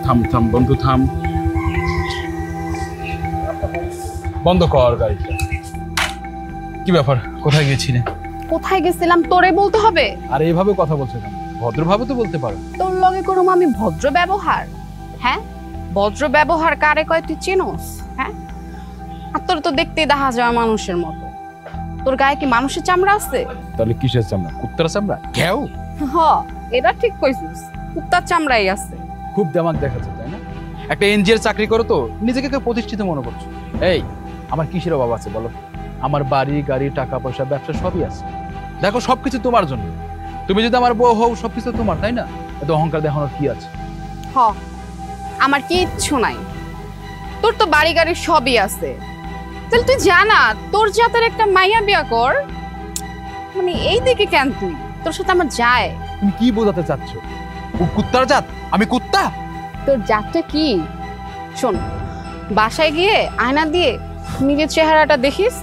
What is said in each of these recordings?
থাম থাম বন্ধু থাম, বন্ধ কর গাড়িটা। কি ব্যাপার, কোথায় গেছিলে? কোথায় গেছিলাম তোরে বলতে হবে? আর এইভাবে কথা বলছো কেন? ভদ্রভাবে তো বলতে পারো। তোর লগে করুম আমি ভদ্র ব্যবহার? হ্যাঁ, ভদ্র ব্যবহার কারে কয় তুই চেনোস? হ্যাঁ, আর তোর তো দেখতে দেখা যায় মানুষের মতো। তোর গায়ে কি মানুষের চামড়া আছে? তাহলে কিসের চামড়া? কুত্তার চামড়া? ঘেউ। হ, এটা ঠিক কইছিস, কুত্তার চামড়াই আছে। খুব দেমাক দেখাচ্ছে তাই না? একটা এনজিওর চাকরি করো তো নিজেকে কেউ প্রতিষ্ঠিত মনে করছো। এই, আমার কিসের অভাব আছে বলো? আমার বাড়ি গাড়ি টাকা পয়সা ব্যবসা সবই আছে। দেখো সবকিছু তোমার জন্য। তুমি যদি আমার বউ হও সবকিছু তোমার, তাই না? এত অহংকার দেখানোর কি আছে? হ, আমার কিচ্ছু নাই। তোর তো বাড়ি গাড়ি সবই আছে। তাহলে তুই জানা তোর জাতের একটা মাইয়া বিয়া কর। মানে এই দিকে কেন তুই? তোর সাথে আমার যায়। তুমি কি বোঝাতে চাচ্ছ? কুত্তার জাত? আমি কুত্তা? তোর জাতটা কি? শোন, বাসায় গিয়ে আয়না দিয়ে নিজের চেহারাটা দেখিস,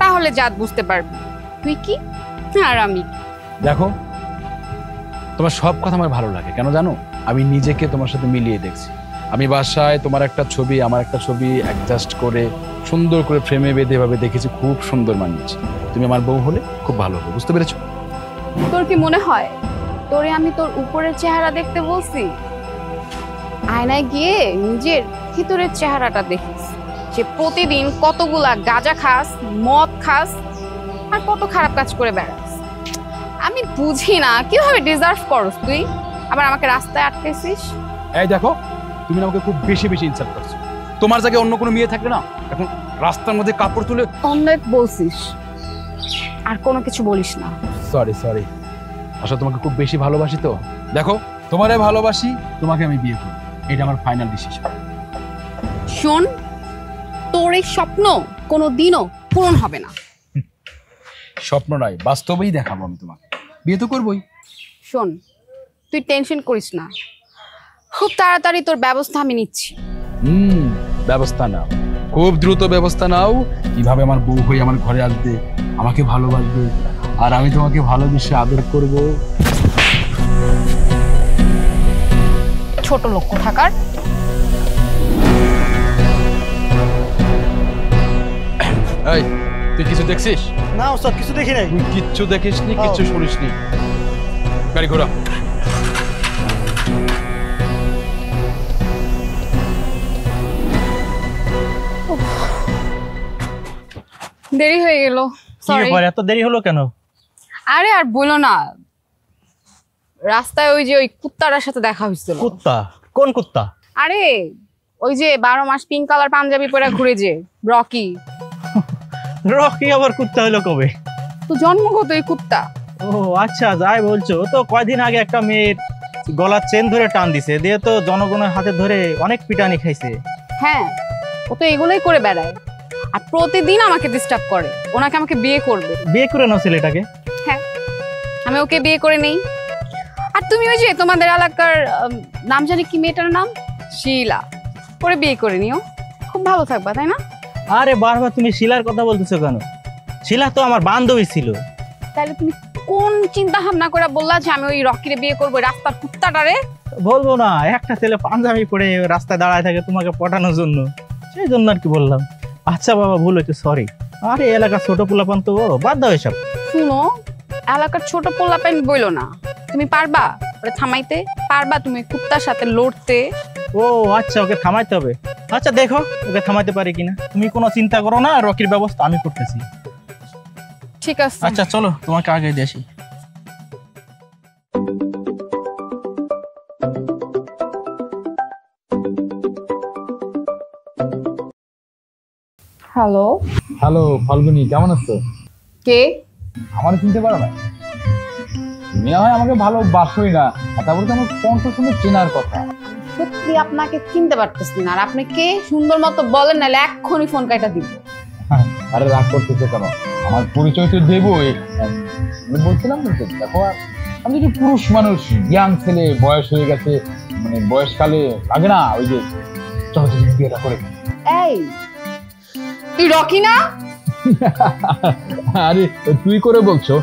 তাহলে জাত বুঝতে পারবি তুই কি আর আমি। দেখো, তোমার সব কথা আমার ভালো লাগে কেন জানো? আমি নিজেকে তোমার সাথে মিলিয়ে দেখছি। আমি বাসায় তোমার একটা ছবি আমার একটা ছবি অ্যাডজাস্ট করে সুন্দর করে ফ্রেমে বেঁধে ভাবে দেখেছি, খুব সুন্দর মানিয়েছে। তুমি আমার বউ হলে খুব ভালো হবে, বুঝতে পেরেছো? তোর কি মনে হয় তোরে আমি তোর উপরের চেহারা দেখতে বলছি? আয়নায় গিয়ে নিজের ভিতরের চেহারাটা দেখিস, যে প্রতিদিন কতগুলা গাঁজা খাস, মদ খাস, আর কত খারাপ কাজ করে বেড়াস। আমি বুঝি না কিভাবে ডিজার্ভ করস তুই, আবার আমাকে রাস্তায় আটকেছিস। এই দেখো, তুমি আমাকে খুব বেশি বেশি ইনসাল্ট করছো। তোমার জায়গায় অন্য কোনো মেয়ে থাকলে না এখন রাস্তার মধ্যে কাপড় তুলে অনেক বলছিস, আর কোনো কিছু বলিস না। সরি সরি, আসলে তোমাকে খুব বেশি ভালোবাসি তো। দেখো, তোমারে ভালোবাসি, তোমাকে আমি বিয়ে করব, এটা আমার ফাইনাল ডিসিশন। শোন, তোর এই স্বপ্ন কোনো দিনও পূরণ হবে না। স্বপ্ন নয়, বাস্তবেই দেখাবো আমি তোমাকে, বিয়ে তো করবোই। শোন, তুই টেনশন করিস না, খুব তাড়াতাড়ি তোর ব্যবস্থা আমি নিচ্ছি। ব্যবস্থা নাও, খুব দ্রুত ব্যবস্থা নাও। কিভাবে আমার বউ হয়ে আমার ঘরে আসবে, আমাকে ভালোবাসবে, আর আমি তোমাকে ভালোবেসে আদর করব। ছোট লোক কোথাকার। এই, তুই কিছু দেখছিস? না ওস্তাদ, কিছু দেখি নাই। তুই কিচ্ছু দেখিসনি, কিচ্ছু শুনিসনি? গাড়ি ঘোরা। দেরি হয়ে গেল, সরি। এত দেরি হলো কেন? আরে আর বলো না, রাস্তায় ওই যে ওই কুত্তাটার সাথে দেখা হয়েছিল। কুত্তা? কোন কুত্তা? আরে ওই যে 12 মাস পিঙ্ক কালার পাঞ্জাবি পরে ঘুরে যে রকি। রকি আবার কুত্তা হলো কবে? তো জন্মগত এই কুত্তা। ও আচ্ছা, যাই বলছো। তো কয়দিন আগে একটা মেয়ের গলার চেন ধরে টান দিছে, দিয়ে তো জনগণের হাতে ধরে অনেক পিটানি খাইছে। হ্যাঁ, ও তো এগুলোই করে বেড়ায়, আর প্রতিদিন আমাকে ডিস্টার্ব করে। ওনাকে আমাকে বিয়ে করবে। বিয়ে করে নাও ছেলেটাকে। হ্যাঁ, আমি ওকে বিয়ে করে নেই। আর তুমি ওই যে তোমাদের এলাকার নাম জানি কি, মেয়েটার নাম শিলা, করে বিয়ে করে নিও, খুব ভালো থাকবা, তাই না? আরে বারবার তুমি শিলার কথা বলতেছো কেন? শিলা তো আমার বান্ধবী ছিল। তাহলে তুমি কোন চিন্তা ভাবনা করে বললা যে আমি ওই রকিরে বিয়ে করবো, রাস্তার কুত্তাটারে? বলবো না, একটা ছেলে পাঞ্জাবি পরে রাস্তায় দাঁড়ায় থাকে তোমাকে পটানোর জন্য, সেই জন্য আর কি বললাম। আচ্ছা বাবা, ভুল হয়েছে, সরি। আরে এলাকার ছোট পোলাপান তো, বাদ দাও এসব। শুনো, এলাকার ছোট পোলাপান বইলো না। তুমি পারবা ওরে থামাইতে? পারবা তুমি কুত্তার সাথে লড়তে? ও আচ্ছা, ওকে থামাইতে হবে। আচ্ছা দেখো ওকে থামাইতে পারি কিনা। তুমি কোনো চিন্তা করো না, রকির ব্যবস্থা আমি করতেছি। ঠিক আছে, আচ্ছা চলো, তোমাকে আগে দিয়ে আসি। হ্যালো। হ্যালো ফাল্গুনি, কেমন আছো? কে? আমার চিনতে পারো না? তুমি না হয় আমাকে ভালোবাসোই না, তারপরে তো আমার কণ্ঠ শুনে চেনার কথা। সত্যি আপনাকে চিনতে পারতেছি না। আর আপনি কে? সুন্দর মতো বলেন, নাহলে এক্ষুনি ফোন কাটা দিব। আরে রাগ করতেছে কেন? আমার পরিচয় তো দেবই। আমি বলছিলাম তো, দেখো আমি যদি পুরুষ মানুষ, ইয়াং ছেলে, বয়স হয়ে গেছে, মানে বয়সকালে লাগে না ওই যে চলো বিয়েটা করে। এই তুই রকি না? আরে তুই করে বলছো,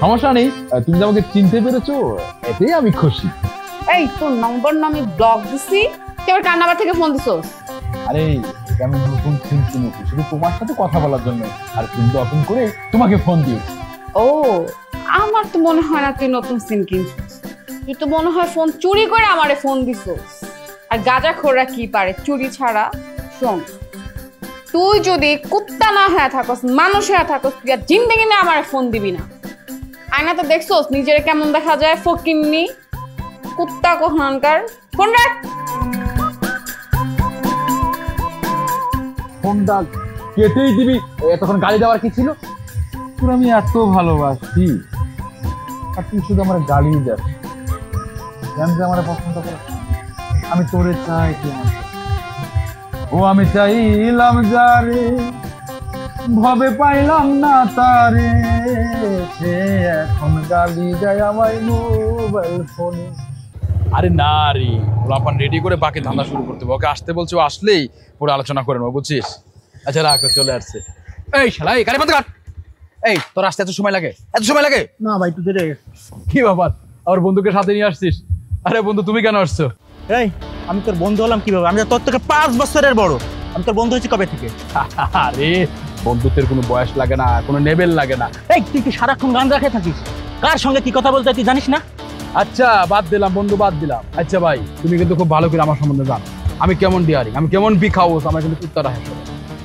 সমস্যা নেই। তুমি আমাকে চিনতে পেরেছো, এতেই আমি খুশি। এই তোর নম্বর না আমি ব্লক দিছি, তুই কার নাম্বার থেকে ফোন দিছস? আরে আমি নতুন সিম কিনেছি শুধু তোমার সাথে কথা বলার জন্য, আর কিন্তু ওপেন করে তোমাকে ফোন দিয়েছি। ও, আমার তো মনে হয় না তুই নতুন সিম কিনছিস। তুই তো মনে হয় ফোন চুরি করে আমারে ফোন দিছস। আর গাঁজাখোররা কি পারে চুরি ছাড়া? শোন, তুই যদি কুত্তা না হয়ে থাকস, মানুষ হয়ে থাকস, তুই আর জিন্দেগি না আমারে ফোন দিবি না। আয়না তো দেখছস নিজের কেমন দেখা যায়, ফকিন্নি কুত্তা কোহানকার। ফোন রাখ। ফোনটা কেটেই দিবি, এতক্ষণ গালি দেওয়ার কি ছিল? তোর আমি এত ভালোবাসি আর তুই শুধু আমার গালি দেস। জানতে আমার পছন্দ করে, আমি তোরে চাই তুই আমার। ও আমি চাইলাম যারে, ভাবে পাইলাম না তারে, সে এখন গালি দেয় আমায় মোবাইল ফোনে। আরে না রে, ওলাপান রেডি করে বাকি ধান্দা শুরু করতে হবে। ওকে আসতে বলছো, আসলেই পুরো আলোচনা করে নেবো, বুঝছিস? আচ্ছা রাখো, চলে আসছে। এই শালা, এই গাড়ি বন্ধ কর। এই তোর আসতে এত সময় লাগে? এত সময় লাগে? না ভাই, একটু দেরি হয়ে গেছে। কি ব্যাপার, আমার বন্ধুকে সাথে নিয়ে আসছিস? আরে বন্ধু, তুমি কেন আসছো? এই, আমি তোর বন্ধু হলাম কিভাবে? আমি তো তোর থেকে 5 বছরের বড়। আমি তোর বন্ধু হয়েছি কবে থেকে? আরে বন্ধুত্বের কোনো বয়স লাগে না, কোনো লেভেল লাগে না। এই, তুই কি সারাক্ষণ গান রাখে থাকিস? কার সঙ্গে কি কথা বলতে তুই জানিস না? আচ্ছা বাদ দিলাম বন্ধু, বাদ দিলাম। আচ্ছা ভাই, তুমি কিন্তু খুব ভালো করে আমার সম্বন্ধে জানো আমি কেমন ডিয়ারিং, আমি কেমন বিগ হাউস, আমার কিন্তু উত্তর আসে।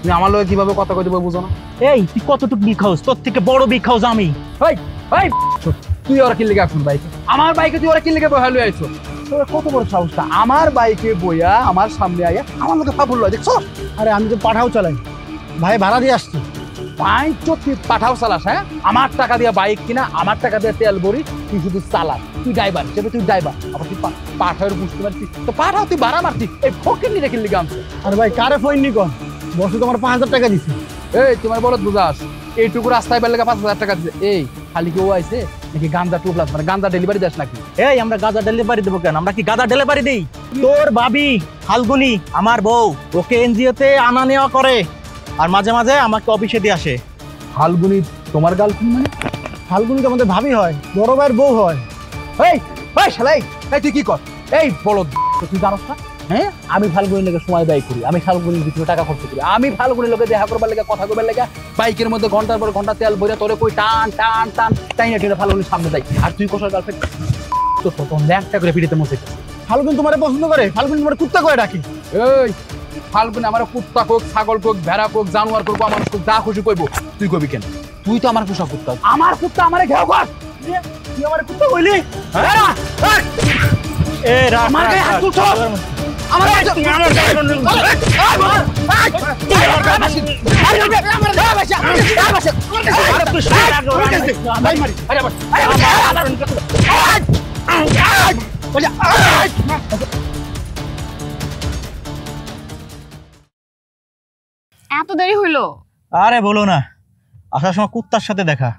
তুমি আমার লোক কিভাবে কথা কইতে বুঝো না? এই, তুই কতটুকু বিগ হাউস? তোর থেকে বড় বিগ হাউস আমি। এই এই, তুই ওরা কি লেগে এখন বাইকে? আমার বাইকে তুই ওরা কি লেগে বহালো আইছো? তোর কত বড় সাহসটা আমার বাইকে বইয়া আমার সামনে আইয়া আমার লোকে ফাবুল লয়, দেখছো? আরে আমি তো পাঠাও চালাই ভাই, ভাড়া দিয়ে আসছি। বাইক তুই পাঠাও চালাস? হ্যাঁ, আমার টাকা দিয়ে বাইক কিনা, আমার টাকা দিয়ে তেল ভরি, তুই শুধু চালাস। তুই ড্রাইভার হিসেবে তুই ড্রাইভার, আবার তুই পাঠাওয়ের বুঝতে পারছিস তো? পাঠাও তুই ভাড়া মারছিস, এই ফকির নিয়ে রেখে লিগে আনছে। আরে ভাই, কারে ফোন নি কন? বসে তোমার 5000 টাকা দিছি। এই তোমার বলো বুঝাস, এইটুকু রাস্তায় বের লেগে 5000 টাকা দিচ্ছে। এই খালি কেউ আইছে নাকি গান্দা টুকলাস, মানে গান্দা ডেলিভারি দেশ নাকি? এই, আমরা গাঁজা ডেলিভারি দেবো কেন? আমরা কি গাঁজা ডেলিভারি দেই? তোর ভাবি ফাল্গুনি আমার বউ, ওকে এনজিওতে আনা নেওয়া করে, আর মাঝে মাঝে আমাকে অফিসে দিয়ে আসে। ফাল্গুনি তোমার গার্লফ্রেন্ড? মানে ফাল্গুনি তো আমাদের ভাবি হয়, বড় ভাইয়ের বউ হয়। এই এই শালাই, এই তুই কি কর? এই বলদ, তুই জানোস না? হ্যাঁ, আমি ফাল্গুনির লেগে সময় ব্যয় করি, আমি ফাল্গুনির ভিতরে টাকা খরচ করি, আমি ফাল্গুনির লোকে দেখা করবার লেগে, কথা করবার লেগে বাইকের মধ্যে ঘন্টার পর ঘন্টা তেল ভরে তোরে কই টান টান টান টাইনা টেনে ফাল্গুনির সামনে যাই। আর তুই কোথায় গার্লফ্রেন্ড? তো তখন ল্যাংটা করে পিড়িতে মসে। ফাল্গুন তোমারে পছন্দ করে, ফাল্গুন তোমার কুত্তা করে ডাকি। এই ফাল্গুনি আমার কুত্তা কোক, ছাগল কোক, ভেড়া কোক, জানোয়ার কোক, আমার কোক, যা খুশি কইবো। তুই কবি কেন? তুই তো আমার পোষা কুত্তা, আমার কুত্তা আমারে ঘেউ কর। তুই আমার কুত্তা কইলি? এ রাখ, আমার গায়ে হাত তুলছো? আমার এত দেরি হইলো? আরে বলো না, আসার সময় কুত্তার সাথে দেখা।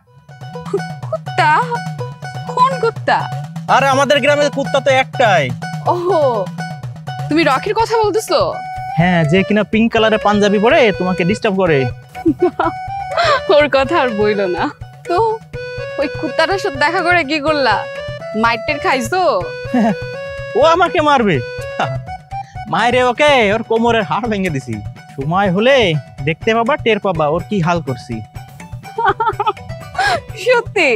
কুত্তা? কোন কুত্তা? আরে আমাদের গ্রামে কুত্তা তো একটাই। ওহো, তুমি রকির কথা বলতেছো? হ্যাঁ, যে কিনা পিঙ্ক কালারের পাঞ্জাবি পরে তোমাকে ডিস্টার্ব করে। ওর কথা আর বইলো না তো। ওই কুত্তাটার সাথে দেখা করে কি করলা? মাইটের খাইছো? ও আমাকে মারবে? মায়েরে ওকে ওর কোমরের হাড় ভেঙে দিছি। সময় হলে দেখতে পাবা, টের পাবা ওর কি হাল করছি। সত্যি?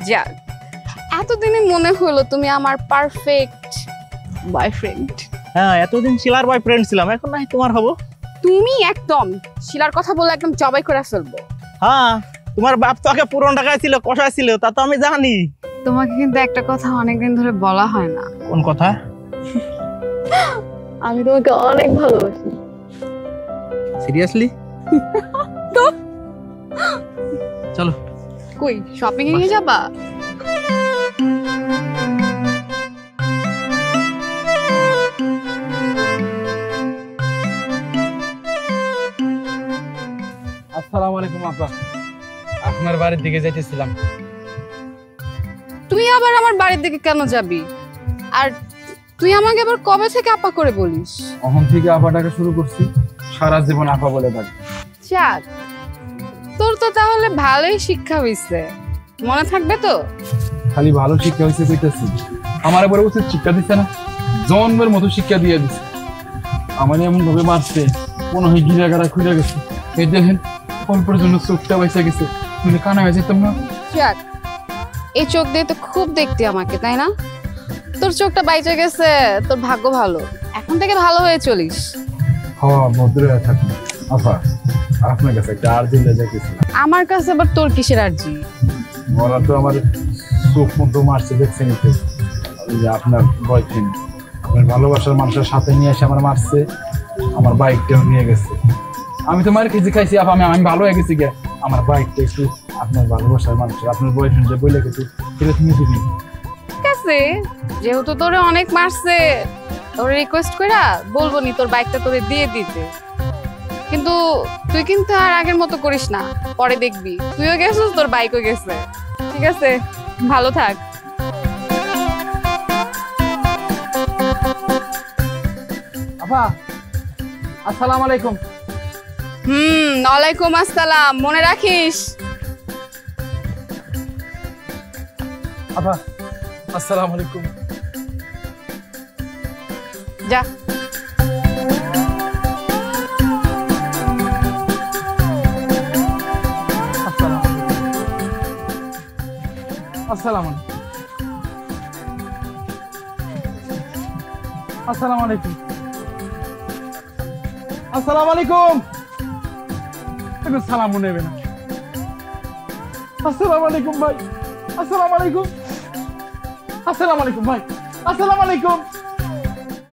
যাক, এতদিনে মনে হলো তুমি আমার পারফেক্ট বয়ফ্রেন্ড। হ্যাঁ, এতদিন শিলার বয়ফ্রেন্ড ছিলাম, এখন নাই তোমার হবো। তুমি একদম শিলার কথা বলে একদম জবাই করে ফেলবো। হ্যাঁ, তোমার বাপ তো আগে পুরন ঢাকায় ছিল, কষায় ছিল, তা তো আমি জানি। তোমাকে কিন্তু একটা কথা অনেকদিন ধরে বলা হয় না। কোন কথা? আমি তোমাকে অনেক ভালোবাসি। সিরিয়াসলি? তো চলো। কই, শপিং এ নিয়ে যাবা? আসসালামু আলাইকুম আপা, আপনার বাড়ির দিকে যাইতেছিলাম। তুই আবার আমার বাড়ির দিকে কেন যাবি? আর তুই আমাকে আবার কবে থেকে আপা করে বলিস? অহম থেকে আপাটাকে শুরু করছি, সারা জীবন আপা বলে থাকি। যাক, তোর তো তাহলে ভালোই শিক্ষা হইছে, মনে থাকবে তো? খালি ভালো শিক্ষা হয়েছে কইতেছি, আমার এবার উচিত শিক্ষা দিচ্ছে না, জন্মের মতো শিক্ষা দিয়ে দিচ্ছে। আমার এমন ভাবে মারছে মনে হয় গিরা গাড়া খুলে গেছে। এই দেখেন অল্পের জন্য চোখটা বাইসা গেছে, তুমি কানা হয়ে যেতাম না। যাক, এই চোখ দিয়ে তো খুব দেখতি আমাকে, তাই না? তোর চোখটা বাইচে গেছে, তোর ভাগ্য ভালো। এখন থেকে ভালো হয়ে চলিস। হ্যাঁ ভদ্র হয়ে থাকুন। আপা আপনার কাছে একটা আর্জি লেগে গেছিলাম। আমার কাছে আবার তোর কিসের আর্জি? ওরা তো আমার চোখ মতো মারছে, দেখছেন তো? ওই যে আপনার বয়ফ্রেন্ড আপনার ভালোবাসার মানুষের সাথে নিয়ে এসে আমার মারছে, আমার বাইকটাও নিয়ে গেছে। আমি তো মার খেয়েছি খাইছি আপা, আমি ভালো হয়ে গেছি গে। আমার বাইকটা একটু আপনার ভালোবাসার মানুষের, আপনার বয়ফ্রেন্ড যে বলে গেছে ফেরত নিয়ে দিবি। ঠিক আছে, যেহেতু তোরে অনেক মারছে, তোরে রিকোয়েস্ট কইরা বলবো নি তোর বাইকটা তোরে দিয়ে দিতে। কিন্তু তুই কিন্তু আর আগের মতো করিস না, পরে দেখবি তুইও গেছিস, তোর বাইকও গেছে। ঠিক আছে, ভালো থাক। আপা আসসালামু আলাইকুম। ওয়ালাইকুম আসসালাম, মনে রাখিস। আপা আসসালামু আলাইকুম। যা। আসসালামু আলাইকুম। আসসালামু আলাইকুম। একটু সালামও নেবে না। আসসালামু আলাইকুম ভাই। আসসালামু আলাইকুম। আসসালামু আলাইকুম ভাই। আসসালামু আলাইকুম।